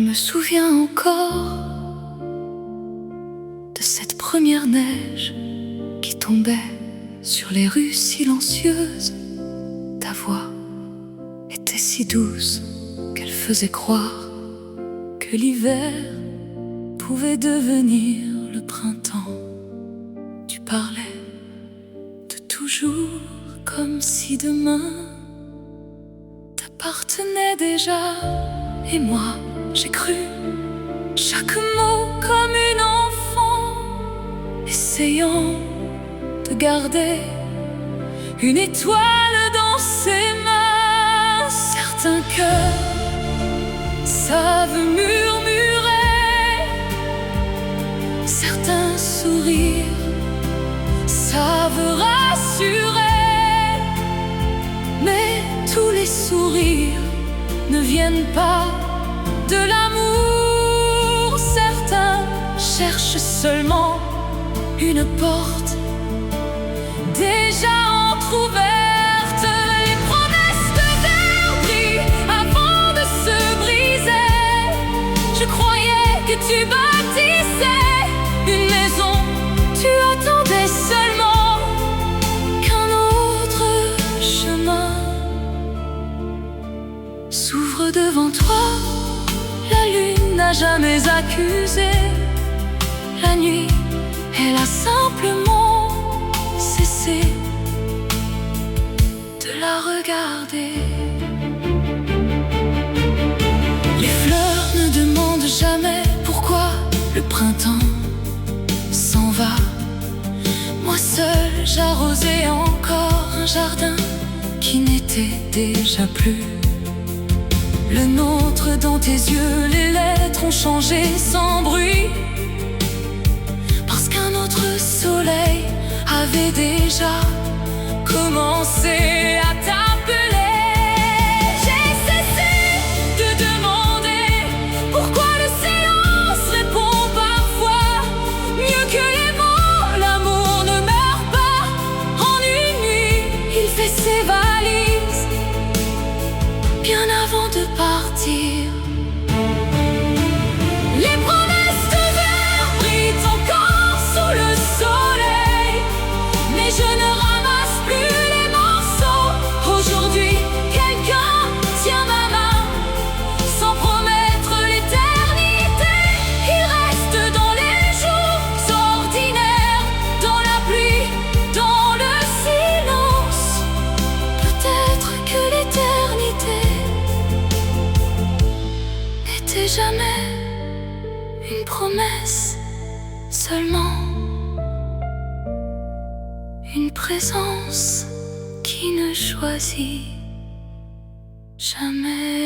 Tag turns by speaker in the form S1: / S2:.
S1: me souviens encore de cette première neige qui tombait sur les rues silencieuses. Ta voix était si douce qu'elle faisait croire que l'hiver pouvait devenir le printemps. Tu parlais de toujours comme si demain t'appartenait déjà. Et moi, j'ai cru chaque mot comme une enfant, essayant de garder une étoile dans ses mains. Certains cœurs savent murmurer, certains sourires savent rassurer, mais tous les sourires ne viennent pas de l'amour. Certains cherchent seulement une porte déjà entrouverte. Les promesses de verre brillent avant de se briser. Je croyais que tu bâtissais une maison, tu attendais seulement qu'un autre chemin s'ouvre devant toi. La lune n'a jamais accusé la nuit, elle a simplement cessé de la regarder. Les fleurs ne demandent jamais pourquoi le printemps s'en va. Moi seul j'arrosais encore un jardin qui n'était déjà plus le nôtre. Dans tes yeux, les lettres ont changé sans bruit, parce qu'un autre soleil avait déjà commencé à t'appeler. J'ai cessé de demander pourquoi le silence répond parfois mieux que les mots. L'amour ne meurt pas en une nuit, il fait ses valises bien avant de partir. Les promesses de verre brillent encore sous le soleil, mais je ne ramasse plus les morceaux. Aujourd'hui, quelqu'un tient ma main sans promettre l'éternité. Il reste dans les jours ordinaires, dans la pluie, dans le silence. Peut-être que l'éternité n'était jamais une promesse, seulement une présence qui ne choisit jamais.